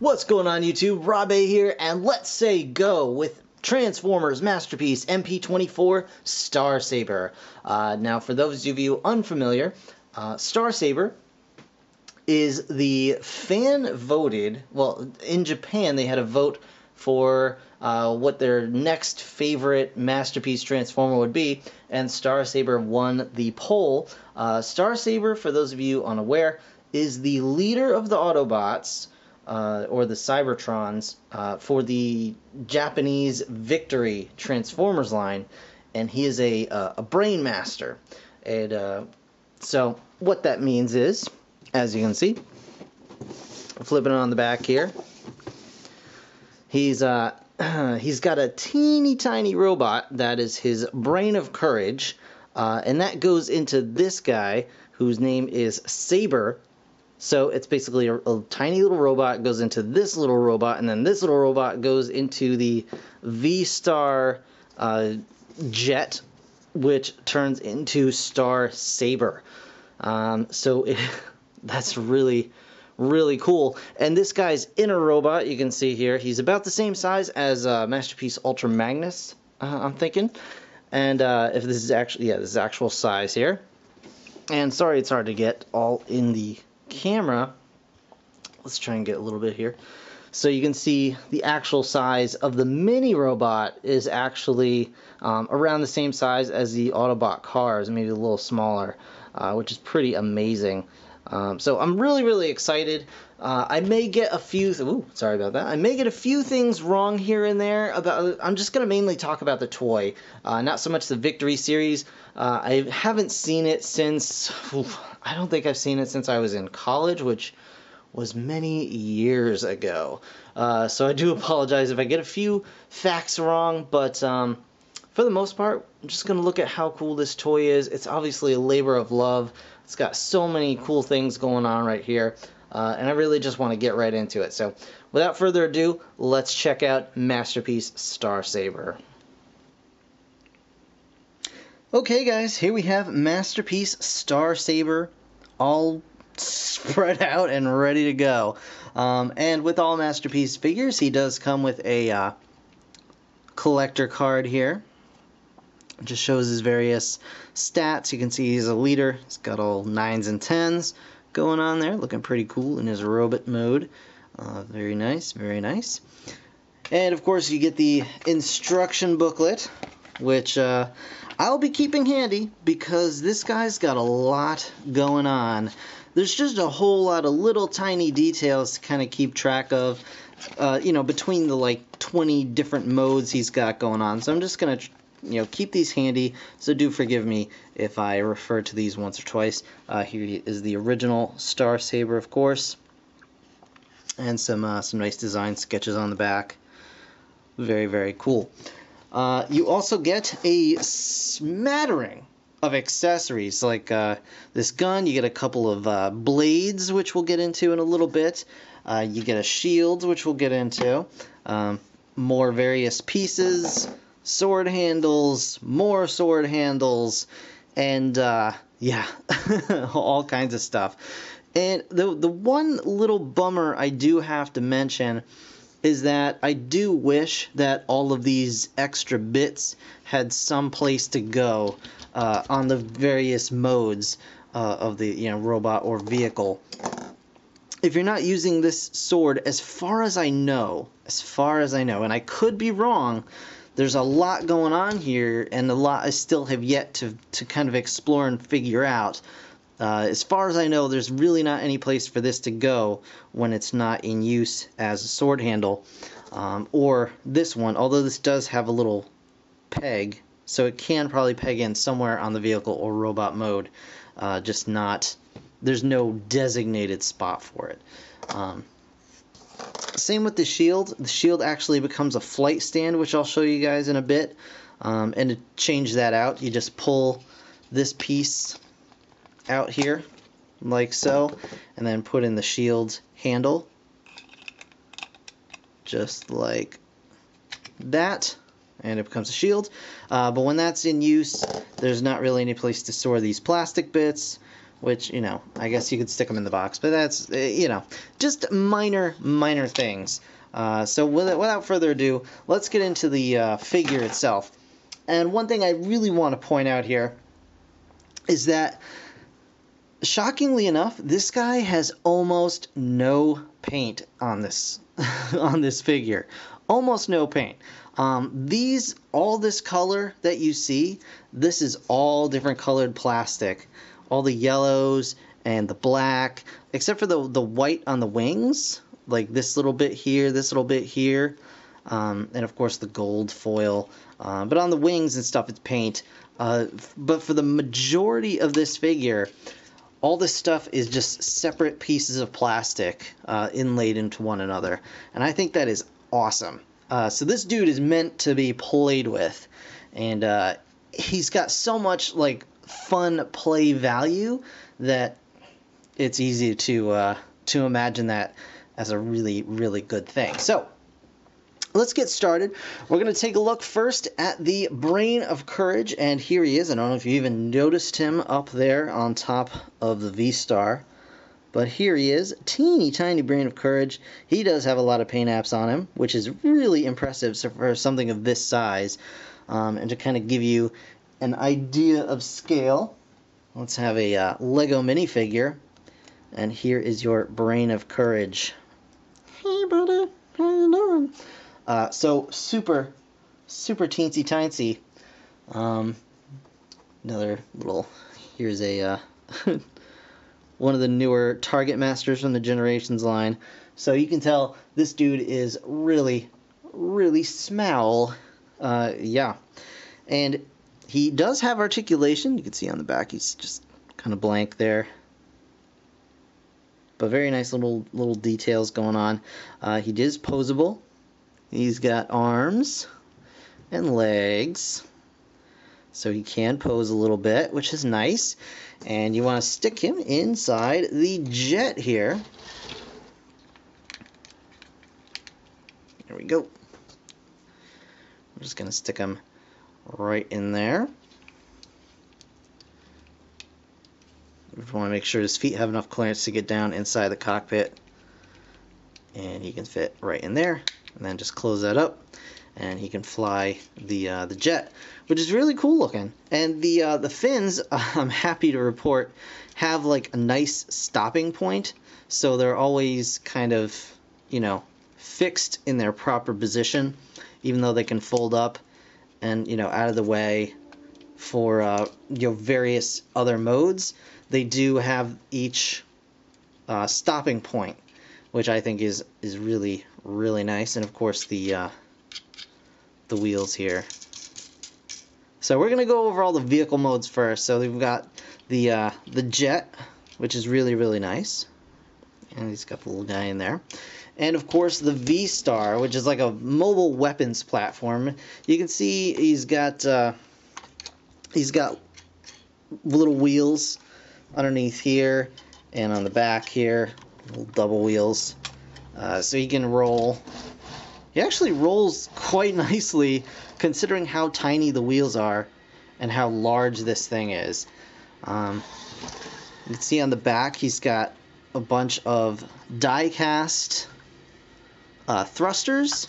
What's going on YouTube? Rob A here, and let's say go with Transformers Masterpiece MP-24 Star Saber. Now for those of you unfamiliar, Star Saber is the fan-voted, well, in Japan they had a vote for what their next favorite Masterpiece Transformer would be, and Star Saber won the poll. Star Saber, for those of you unaware, is the leader of the Autobots, or the Cybertrons, for the Japanese Victory Transformers line, and he is a brain master. And so what that means is, as you can see, flipping it on the back here, he's got a teeny tiny robot that is his brain of courage, and that goes into this guy whose name is Saber. So it's basically a tiny little robot goes into this little robot, and then this little robot goes into the V-Star jet, which turns into Star Saber. That's really, really cool. And this guy's inner robot, you can see here, he's about the same size as Masterpiece Ultra Magnus, I'm thinking. And if this is actually, yeah, this is actual size here. And sorry, it's hard to get all in the camera. Let's try and get a little bit here. So you can see the actual size of the mini robot is actually around the same size as the Autobot cars, maybe a little smaller, which is pretty amazing. So I'm really, really excited. I may get a few, sorry about that. I may get a few things wrong here and there about, I'm just going to mainly talk about the toy, not so much the Victory series. I haven't seen it since, I don't think I've seen it since I was in college, which was many years ago. So I do apologize if I get a few facts wrong, but for the most part, I'm just going to look at how cool this toy is. It's obviously a labor of love. It's got so many cool things going on right here, and I really just want to get right into it. So without further ado, let's check out Masterpiece Star Saber. Okay guys, here we have Masterpiece Star Saber all spread out and ready to go. And with all Masterpiece figures, he does come with a collector card here. It just shows his various stats. You can see he's a leader. He's got all 9s and 10s going on there, looking pretty cool in his robot mode. Very nice, very nice. And of course you get the instruction booklet, which I'll be keeping handy because this guy's got a lot going on. There's just a whole lot of little tiny details to kind of keep track of, you know, between the like 20 different modes he's got going on. So I'm just going to, you know, keep these handy, so do forgive me if I refer to these once or twice. Here is the original Star Saber, of course, and some nice design sketches on the back. Very, very cool. You also get a smattering of accessories, like this gun. You get a couple of blades, which we'll get into in a little bit. You get a shield, which we'll get into. More various pieces, sword handles, more sword handles, and yeah, all kinds of stuff. And the one little bummer I do have to mention is that I do wish that all of these extra bits had some place to go on the various modes of the, you know, robot or vehicle. If you're not using this sword, as far as I know, and I could be wrong, there's a lot going on here, and a lot I still have yet to kind of explore and figure out. As far as I know, there's really not any place for this to go when it's not in use as a sword handle, or this one, although this does have a little peg, so it can probably peg in somewhere on the vehicle or robot mode, just not, there's no designated spot for it. Same with the shield. The shield actually becomes a flight stand, which I'll show you guys in a bit. And to change that out, you just pull this piece out here, like so, and then put in the shield handle, just like that, and it becomes a shield. But when that's in use, there's not really any place to store these plastic bits, which, you know, I guess you could stick them in the box, but that's, you know, just minor things. So without further ado, let's get into the figure itself. And one thing I really want to point out here is that, shockingly enough, this guy has almost no paint on this on this figure. Almost no paint. All this color that you see, this is all different colored plastic. All the yellows and the black, except for the white on the wings, like this little bit here, this little bit here, and of course the gold foil. But on the wings and stuff, it's paint. But for the majority of this figure, all this stuff is just separate pieces of plastic inlaid into one another, and I think that is awesome. So this dude is meant to be played with, and he's got so much like fun play value that it's easy to imagine that as a really good thing. So let's get started. We're going to take a look first at the Brain of Courage, and here he is. I don't know if you even noticed him up there on top of the V-Star, but here he is, teeny tiny Brain of Courage. He does have a lot of paint apps on him, which is really impressive for something of this size. And to kind of give you an idea of scale, let's have a Lego minifigure, and here is your Brain of Courage. Hey buddy, how you doing? So super teensy tiny. Another little, here's a one of the newer Target Masters from the Generations line. So you can tell this dude is really small. Yeah, and he does have articulation. You can see on the back he's just kind of blank there, but very nice little details going on. He is posable. He's got arms and legs, so he can pose a little bit, which is nice. And you want to stick him inside the jet here. There we go. I'm just going to stick him right in there. We want to make sure his feet have enough clearance to get down inside the cockpit. And he can fit right in there. And then just close that up, and he can fly the jet, which is really cool looking. And the fins, I'm happy to report, have like a nice stopping point, so they're always kind of, you know, fixed in their proper position, even though they can fold up and, you know, out of the way for you know, various other modes. They do have each stopping point, which I think is really nice. And of course the wheels here. So we're gonna go over all the vehicle modes first. So we've got the jet, which is really nice, and he's got the little guy in there. And of course the V-Star, which is like a mobile weapons platform. You can see he's got little wheels underneath here and on the back here, little double wheels. So he can roll. He actually rolls quite nicely considering how tiny the wheels are and how large this thing is. You can see on the back he's got a bunch of die-cast thrusters.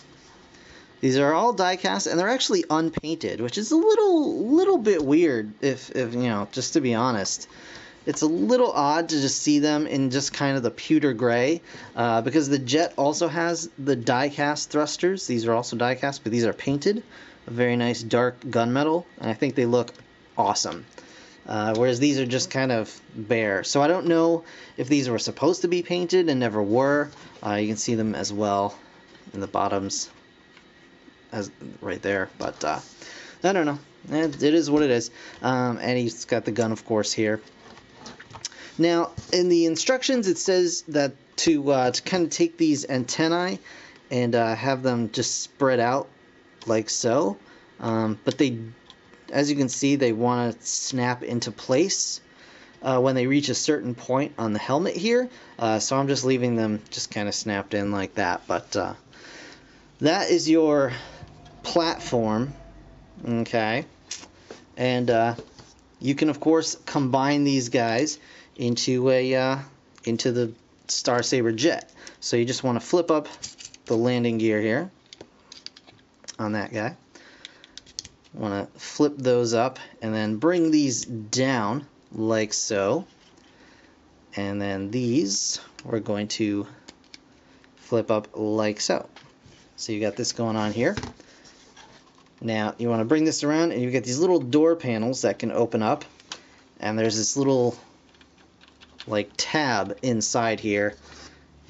These are all die-cast, and they're actually unpainted, which is a little bit weird, if you know, just to be honest. It's a little odd to just see them in just kind of the pewter gray, because the jet also has the die-cast thrusters. These are also die-cast, but these are painted. A very nice dark gunmetal, and I think they look awesome. Whereas these are just kind of bare. So I don't know if these were supposed to be painted and never were. You can see them as well in the bottoms, as right there. But I don't know. It is what it is. And he's got the gun, of course, here. Now, in the instructions, it says that to kind of take these antennae and have them just spread out like so. But they as you can see, they want to snap into place when they reach a certain point on the helmet here. So I'm just leaving them just kind of snapped in like that. But that is your platform. Okay. And you can, of course, combine these guys into into the Star Saber jet. So you just want to flip up the landing gear here on that guy. Want to flip those up and then bring these down like so. And then these we're going to flip up like so. So you got this going on here. Now you want to bring this around and you get these little door panels that can open up, and there's this little like tab inside here,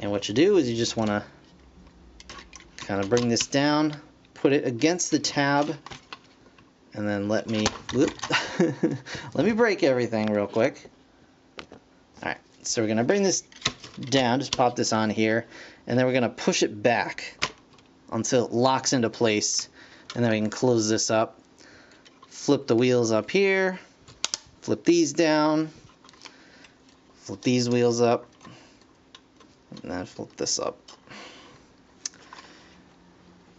and what you do is you just want to kind of bring this down, put it against the tab, and then let me break everything real quick. Alright, so we're going to bring this down, just pop this on here, and then we're going to push it back until it locks into place. And then we can close this up, flip the wheels up here, flip these down, flip these wheels up, and then flip this up.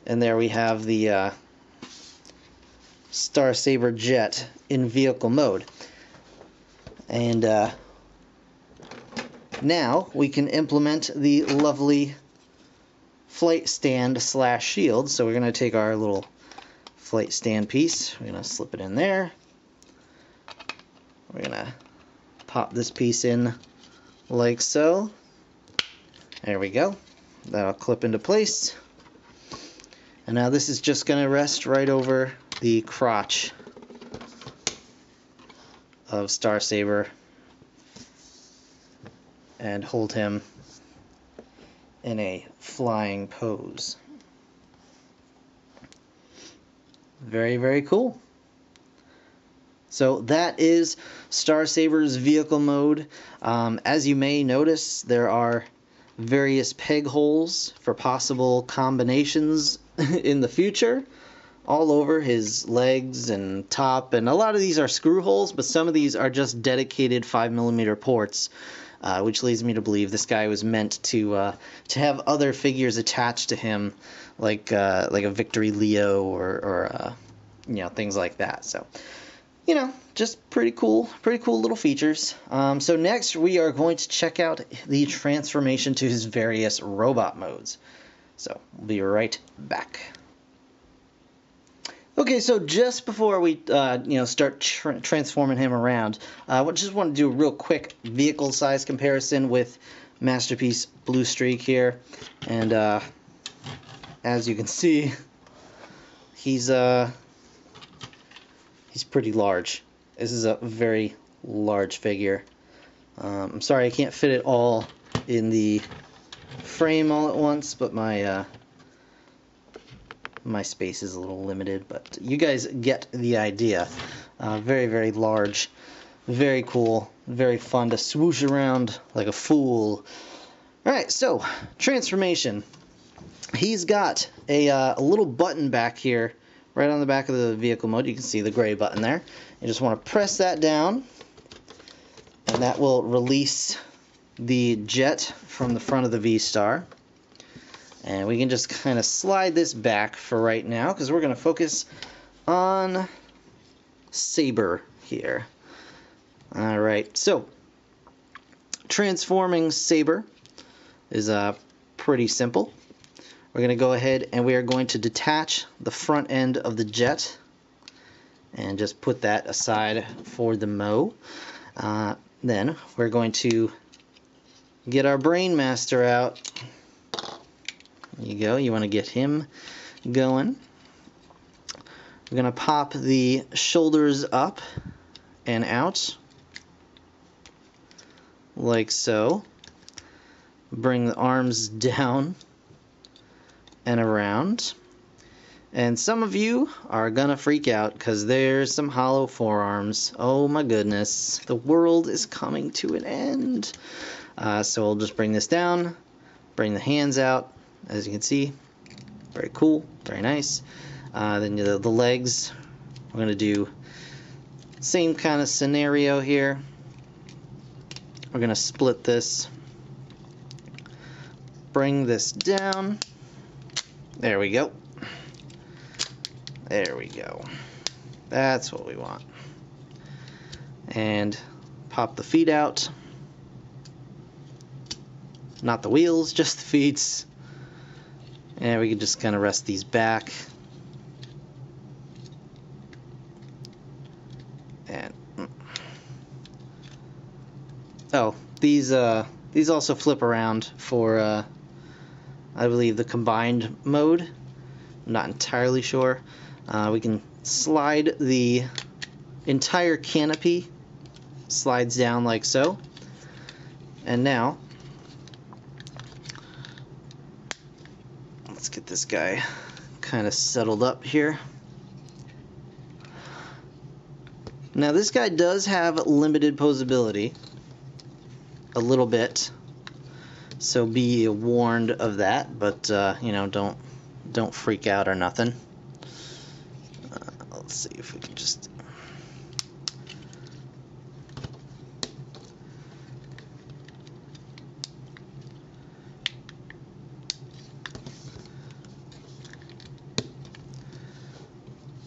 And there we have the Star Saber jet in vehicle mode. And now we can implement the lovely flight stand / shield. So we're going to take our little flight stand piece, we're going to slip it in there. We're going to pop this piece in like so. There we go. That'll clip into place. And now this is just going to rest right over the crotch of Star Saber and hold him in a flying pose. Very, very cool. So that is Star Saber's vehicle mode. As you may notice, there are various peg holes for possible combinations in the future all over his legs and top, and a lot of these are screw holes, but some of these are just dedicated 5mm ports, which leads me to believe this guy was meant to have other figures attached to him, like a Victory Leo or you know, things like that. So, you know, just pretty cool little features. So next we are going to check out the transformation to his various robot modes. So we'll be right back. Okay, so just before we start transforming him around, I just want to do a real quick vehicle size comparison with Masterpiece Blue Streak here, and as you can see, he's pretty large. This is a very large figure. I'm sorry I can't fit it all in the frame all at once, but my space is a little limited, but you guys get the idea. Very, very large, very cool, very fun to swoosh around like a fool. Alright, so transformation. He's got a little button back here right on the back of the vehicle mode. You can see the gray button there. You just want to press that down, and that will release the jet from the front of the V-Star. And we can just kind of slide this back for right now, because we're going to focus on Saber here. Alright, so transforming Saber is pretty simple. We're going to go ahead and we are going to detach the front end of the jet and just put that aside for the mo. Then we're going to get our Brain Master out. There you go. You want to get him going. We're going to pop the shoulders up and out like so. Bring the arms down and around. And some of you are gonna freak out because there's some hollow forearms. Oh my goodness, the world is coming to an end. So we'll just bring this down, bring the hands out, as you can see. Very cool, very nice. Then the legs, We're going to do same kind of scenario here. We're going to split this, bring this down. There we go. There we go. That's what we want. And pop the feet out. Not the wheels, just the feet. And we can just kind of rest these back. And oh, these also flip around for I believe the combined mode. I'm not entirely sure. We can slide the entire canopy, slides down like so. And now let's get this guy kind of settled up here. Now this guy does have limited posability, a little bit, so be warned of that. But you know, don't freak out or nothing. Let's see if we can just.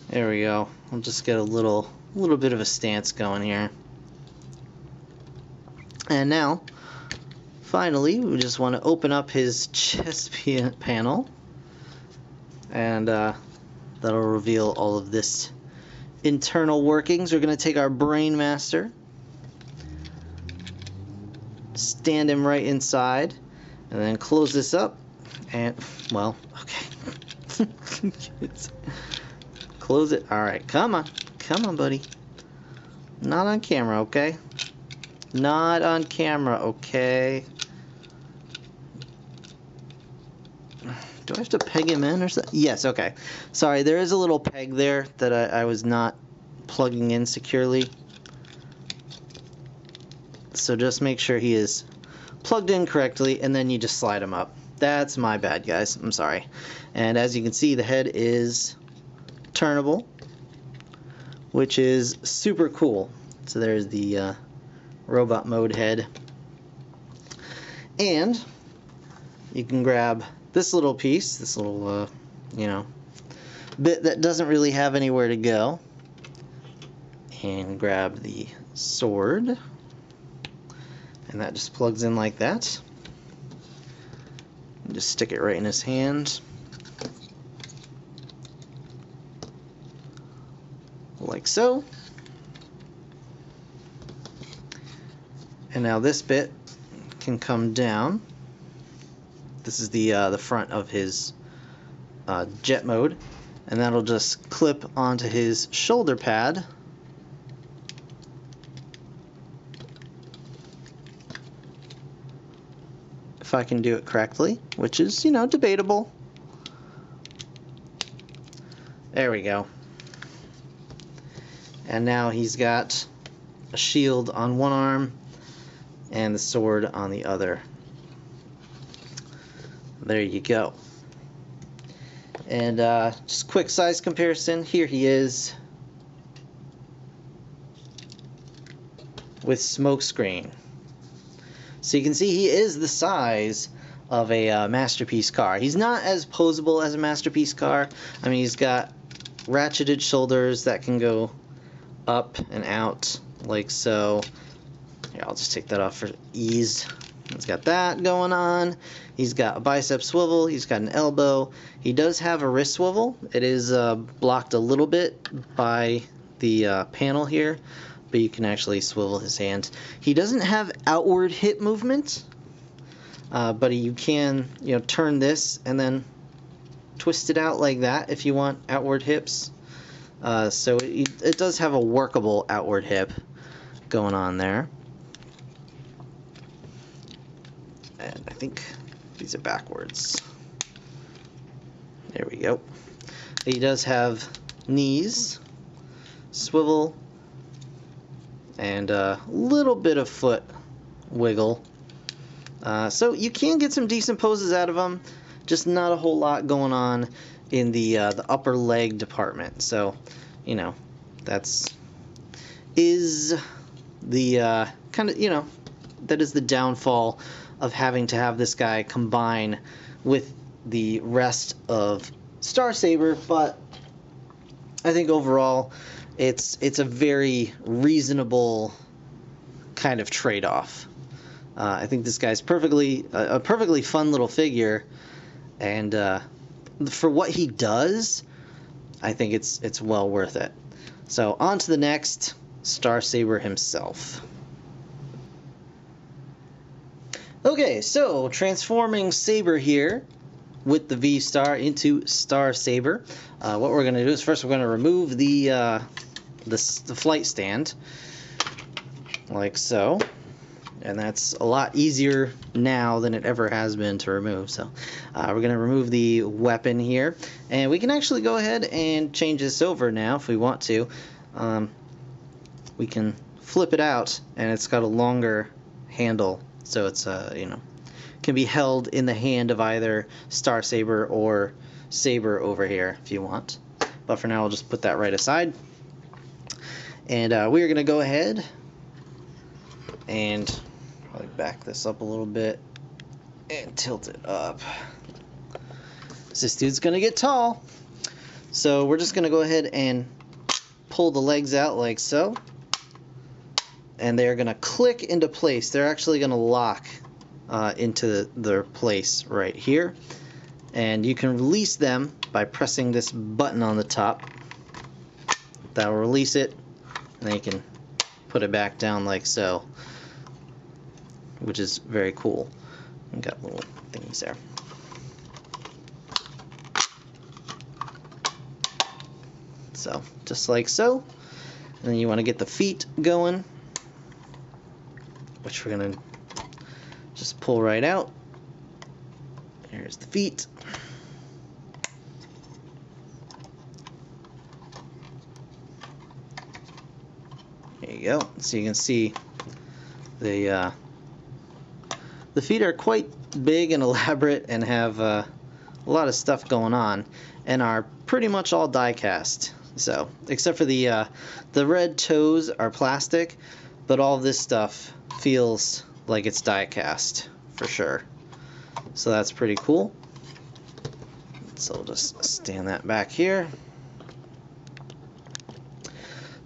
There we go. We'll just get a little bit of a stance going here. And now, finally, we just want to open up his chest panel, and that'll reveal all of this internal workings. We're going to take our Brain Master, stand him right inside, and then close this up. And, well, okay. Close it. Alright, come on. Come on, buddy. Not on camera, okay? Not on camera, okay? Do I have to peg him in or something? Yes, okay. Sorry, there is a little peg there that I was not plugging in securely. So just make sure he is plugged in correctly, and then you just slide him up. That's my bad, guys. I'm sorry. And as you can see, the head is turnable, which is super cool. So there's the robot mode head. And you can grab this little piece, this little, you know, bit that doesn't really have anywhere to go, and grab the sword, and that just plugs in like that. And just stick it right in his hand, like so. And now this bit can come down. This is the front of his jet mode, and that'll just clip onto his shoulder pad. If I can do it correctly, which is, you know, debatable. There we go. And now he's got a shield on one arm and the sword on the other. There you go. And just quick size comparison. Here he is with smokescreen. So you can see he is the size of a Masterpiece car. He's not as posable as a Masterpiece car. I mean, he's got ratcheted shoulders that can go up and out like so. Here, I'll just take that off for ease. He's got that going on. He's got a bicep swivel. He's got an elbow. He does have a wrist swivel. It is blocked a little bit by the panel here, but you can actually swivel his hand. He doesn't have outward hip movement, but you can, you know, turn this and then twist it out like that if you want outward hips. So it does have a workable outward hip going on there. And I think these are backwards. There we go. He does have knees, swivel, and a little bit of foot wiggle. So you can get some decent poses out of him, just not a whole lot going on in the upper leg department. So, you know, That's is the kind of, you know, that is the downfall of having to have this guy combine with the rest of Star Saber, but I think overall it's a very reasonable kind of trade-off. I think this guy's a perfectly fun little figure, and for what he does, I think it's well worth it. So on to the next, Star Saber himself. Okay, so transforming Saber here with the V-Star into Star Saber. What we're going to do is first we're going to remove the flight stand, like so. And that's a lot easier now than it ever has been to remove. So we're going to remove the weapon here. And we can actually go ahead and change this over now if we want to. We can flip it out, and it's got a longer handle. So it's, you know, can be held in the hand of either Star Saber or Saber over here if you want. But for now, I'll just put that right aside. And we're going to go ahead and probably back this up a little bit and tilt it up. This dude's going to get tall. So we're just going to go ahead and pull the legs out like so. And they're going to click into place. They're actually going to lock into their place right here. And you can release them by pressing this button on the top. That will release it. And then you can put it back down like so, which is very cool. We've got little things there. So, just like so. And then you want to get the feet going, which we're going to just pull right out. Here's the feet. There you go. So you can see the feet are quite big and elaborate and have a lot of stuff going on, and are pretty much all die cast. So, except for the red toes are plastic, but all this stuff feels like it's die cast for sure. So that's pretty cool. So we'll just stand that back here.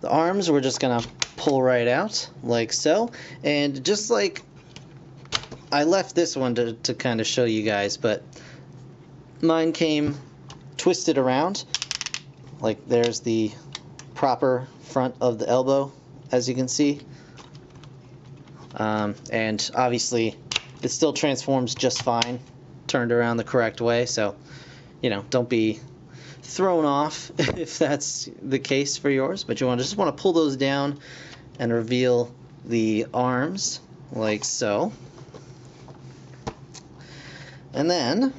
The arms we're just gonna pull right out like so, and just like I left this one to kind of show you guys, but mine came twisted around. Like there's the proper front of the elbow, as you can see. And obviously it still transforms just fine, turned around the correct way, so, you know, don't be thrown off if that's the case for yours, but you just want to pull those down and reveal the arms like so. And then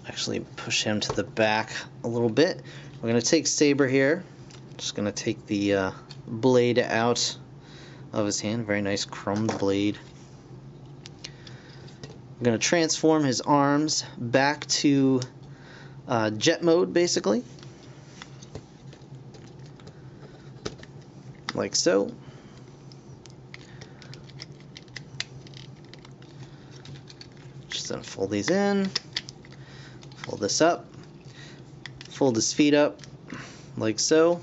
actually push him to the back a little bit. We're going to take Saber here. Just going to take the blade out of his hand. Very nice chromed blade. I'm going to transform his arms back to jet mode, basically. Like so. Just gonna fold these in. Fold this up. Fold his feet up, like so.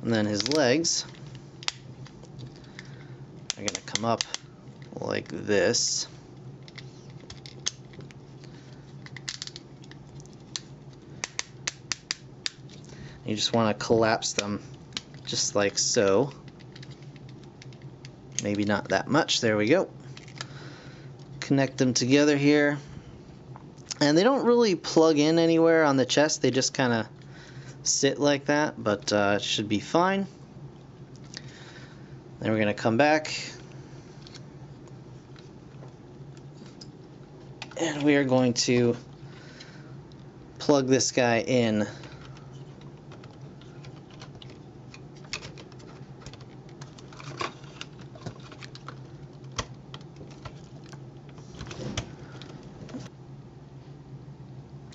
And then his legs are going to come up like this. You just want to collapse them just like so. Maybe not that much. There we go. Connect them together here. And they don't really plug in anywhere on the chest. They just kind of sit like that, but it should be fine. Then we're going to come back. And we are going to plug this guy in.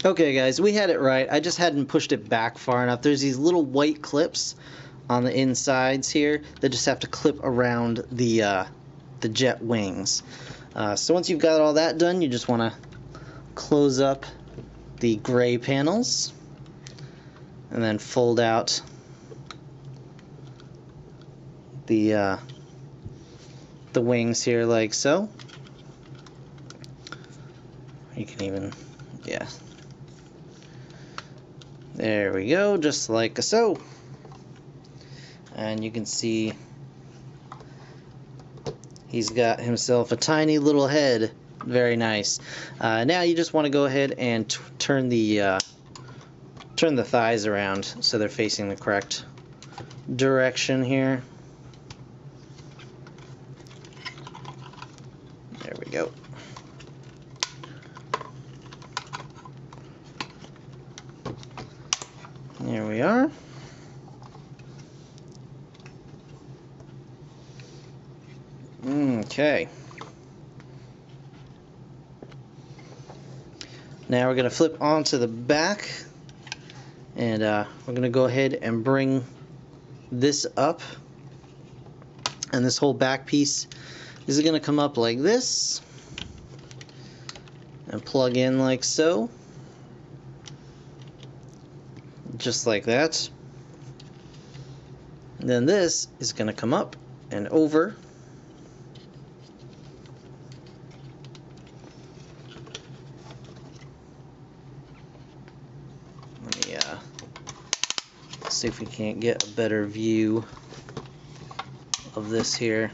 Okay guys, we had it right. I just hadn't pushed it back far enough. There's these little white clips on the insides here that just have to clip around the jet wings. So once you've got all that done, you just want to close up the gray panels and then fold out the wings here like so. You can even, yeah. There we go, just like so. And you can see he's got himself a tiny little head. Very nice. Now you just want to go ahead and turn the thighs around so they're facing the correct direction here. There we go. There we are. Okay. Now we're going to flip onto the back, and we're going to go ahead and bring this up, and this whole back piece is going to come up like this and plug in like so. Just like that. And then this is going to come up and over. Let me see if we can't get a better view of this here.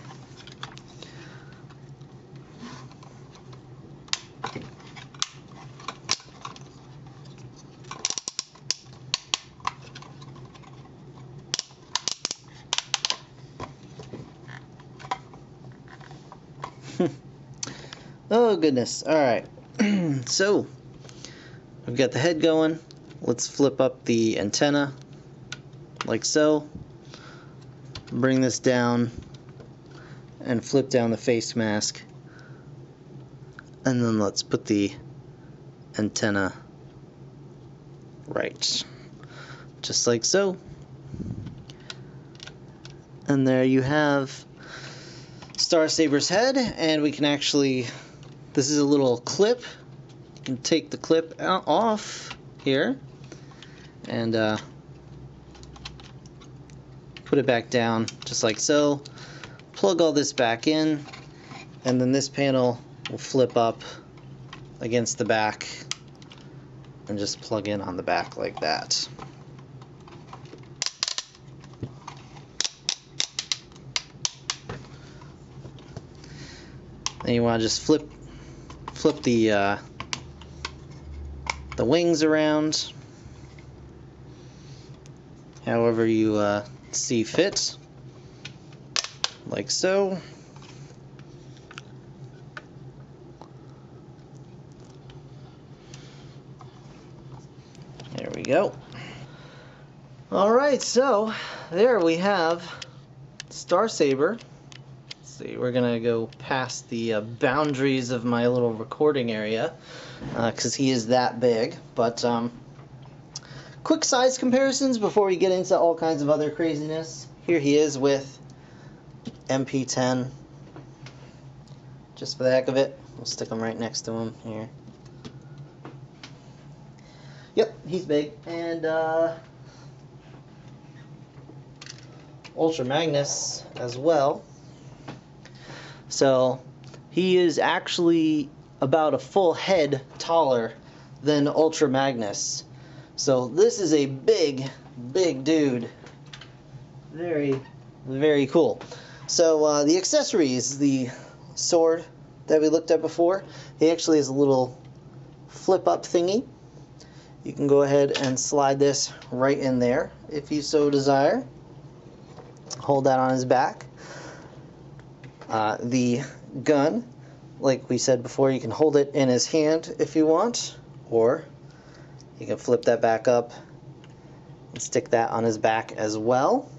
Oh goodness. Alright. So we've got the head going. Let's flip up the antenna like so. Bring this down and flip down the face mask. And then let's put the antenna right. Just like so. And there you have Star Saber's head, and we can actually, this is a little clip. You can take the clip off here and put it back down just like so. Plug all this back in, and then this panel will flip up against the back and just plug in on the back like that. Then you want to just flip the wings around however you see fit, like so. There we go. Alright, so there we have Star Saber. See, we're gonna go past the boundaries of my little recording area because he is that big. But quick size comparisons before we get into all kinds of other craziness. Here he is with MP-10. Just for the heck of it, we'll stick him right next to him here. Yep, he's big. And Ultra Magnus as well. So he is actually about a full head taller than Ultra Magnus. So this is a big dude. Very, very cool. So the accessories, the sword that we looked at before, he actually has a little flip up thingy. You can go ahead and slide this right in there if you so desire. Hold that on his back. The gun, like we said before, you can hold it in his hand if you want, or you can flip that back up and stick that on his back as well.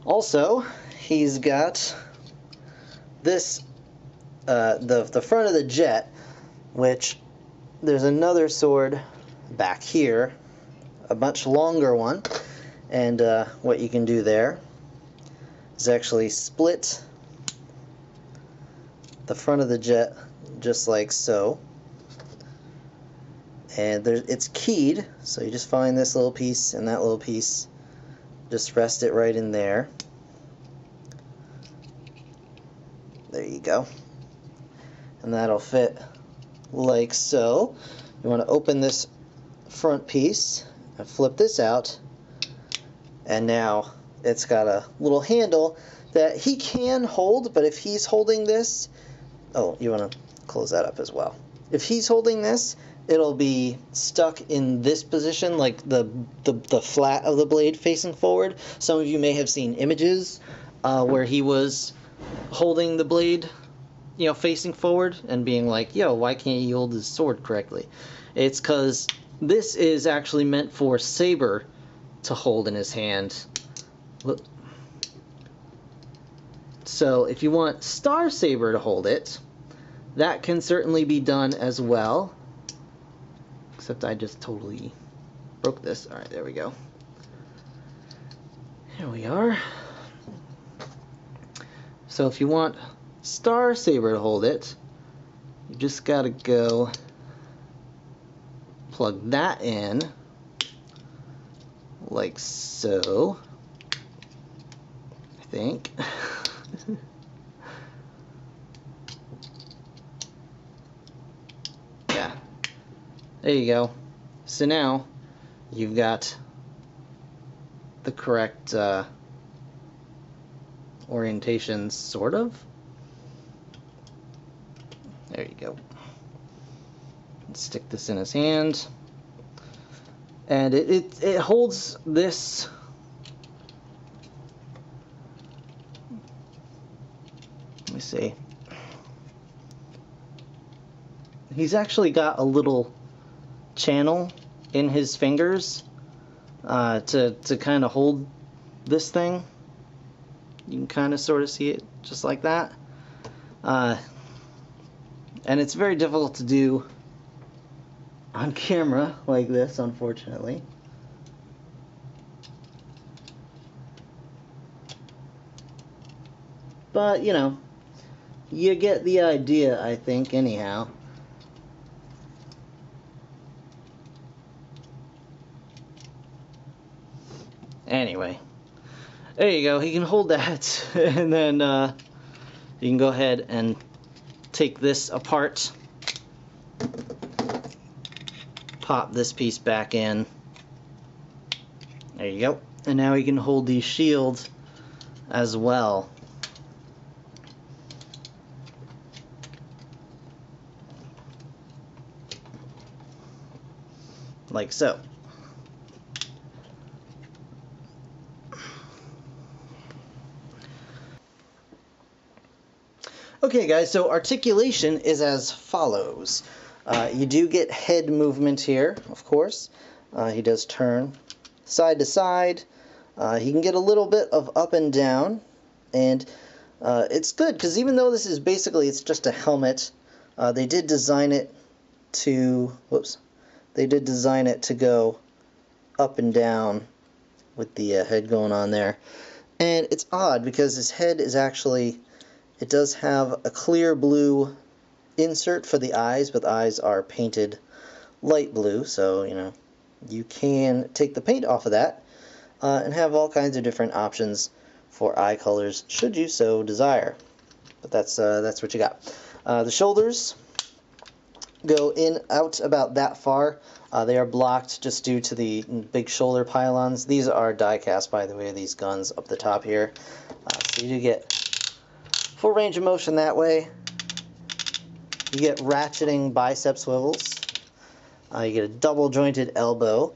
Also, he's got this, the front of the jet which there's another sword back here, a much longer one, and what you can do there is actually split the front of the jet just like so, and it's keyed, so you just find this little piece and that little piece, just rest it right in there. There you go, and that'll fit like so. You want to open this front piece and flip this out, and now it's got a little handle that he can hold, but if he's holding this, oh, you want to close that up as well. If he's holding this, it'll be stuck in this position, like the flat of the blade facing forward. Some of you may have seen images where he was holding the blade, you know, facing forward and being like, yo, why can't he hold his sword correctly? It's because this is actually meant for Saber to hold in his hand. So if you want Star Saber to hold it, that can certainly be done as well. Except I just totally broke this. Alright, there we go. Here we are. So if you want Star Saber to hold it, you just gotta go plug that in like so, I think. Yeah, there you go. So now you've got the correct orientation, sort of. There you go. Stick this in his hand, and it holds this. Let me see. He's actually got a little channel in his fingers to kind of hold this thing. You can kind of sort of see it just like that. And it's very difficult to do on camera like this, unfortunately. But, you know, you get the idea, I think, anyhow. Anyway, there you go. He can hold that, and then you can go ahead and take this apart, pop this piece back in. There you go. And now he can hold these shields as well. Like so. Okay guys, so articulation is as follows. You do get head movement here, of course. He does turn side to side. He can get a little bit of up and down, and it's good because even though this is basically, it's just a helmet, they did design it to, they did design it to go up and down with the head going on there. And it's odd because his head is actually, it does have a clear blue insert for the eyes, but the eyes are painted light blue, so, you know, you can take the paint off of that and have all kinds of different options for eye colors, should you so desire. But that's what you got. The shoulders go in, out about that far. They are blocked just due to the big shoulder pylons. These are die cast, by the way, these guns up the top here. So you do get full range of motion that way. You get ratcheting bicep swivels. You get a double jointed elbow.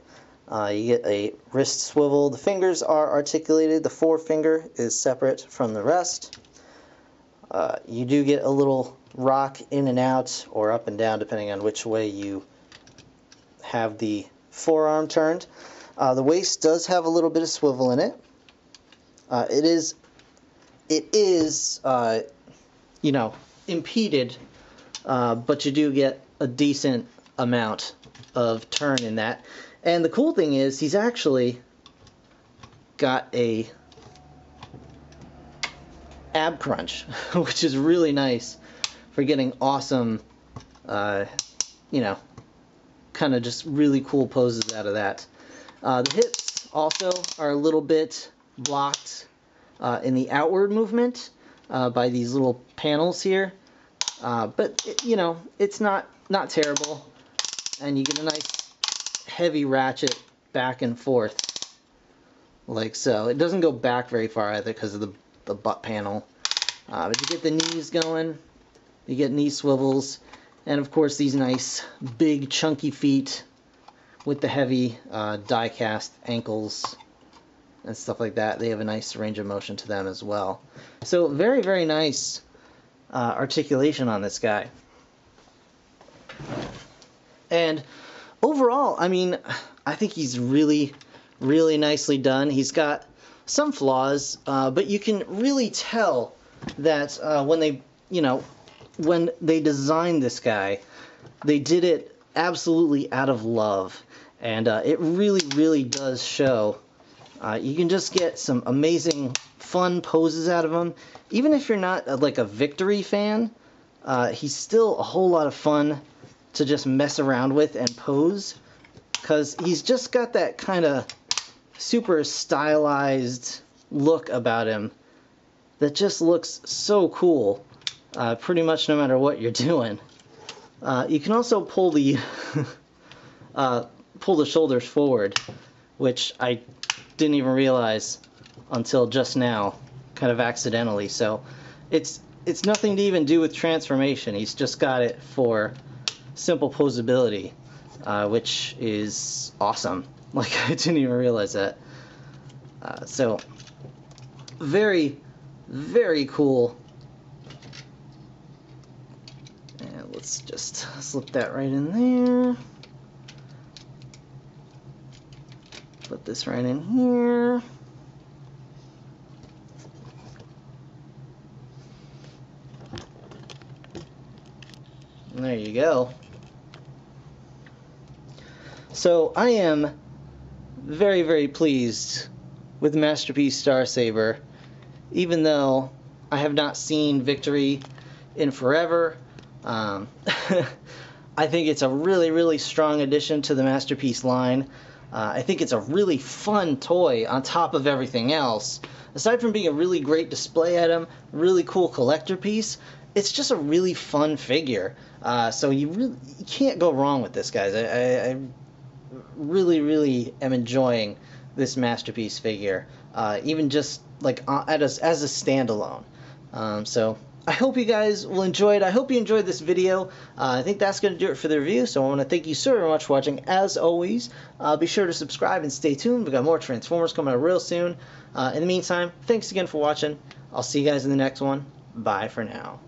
You get a wrist swivel. The fingers are articulated. The forefinger is separate from the rest. You do get a little rock in and out or up and down depending on which way you have the forearm turned. The waist does have a little bit of swivel in it. It is, you know, impeded, but you do get a decent amount of turn in that. And the cool thing is he's actually got a ab crunch, which is really nice for getting awesome, you know, kind of just really cool poses out of that. The hips also are a little bit blocked in the outward movement by these little panels here, but you know, it's not terrible, and you get a nice heavy ratchet back and forth like so. It doesn't go back very far either because of the butt panel, but you get the knees going, you get knee swivels, and of course these nice big chunky feet with the heavy die cast ankles and stuff like that. They have a nice range of motion to them as well. So very, very nice articulation on this guy. And overall, I mean, I think he's really, really nicely done. He's got some flaws, but you can really tell that when they, you know, when they designed this guy, they did it absolutely out of love, and it really, really does show. You can just get some amazing, fun poses out of him. Even if you're not like a Victory fan, he's still a whole lot of fun to just mess around with and pose, because he's just got that kind of super stylized look about him that just looks so cool, pretty much no matter what you're doing. You can also pull the pull the shoulders forward, which I didn't even realize until just now, kind of accidentally. So it's nothing to even do with transformation. He's just got it for simple posability, which is awesome. Like, I didn't even realize that. So very, very cool. And let's just slip that right in there. Put this right in here. And there you go. So I am very, very pleased with Masterpiece Star Saber, even though I have not seen Victory in forever. I think it's a really, really strong addition to the Masterpiece line. I think it's a really fun toy on top of everything else. Aside from being a really great display item, really cool collector piece, it's just a really fun figure. So you can't go wrong with this, guys. I really, really am enjoying this Masterpiece figure, even just like as a standalone. So I hope you guys will enjoy it. I hope you enjoyed this video. I think that's going to do it for the review, so I want to thank you so very much for watching. As always, be sure to subscribe and stay tuned. We've got more Transformers coming out real soon. In the meantime, thanks again for watching. I'll see you guys in the next one. Bye for now.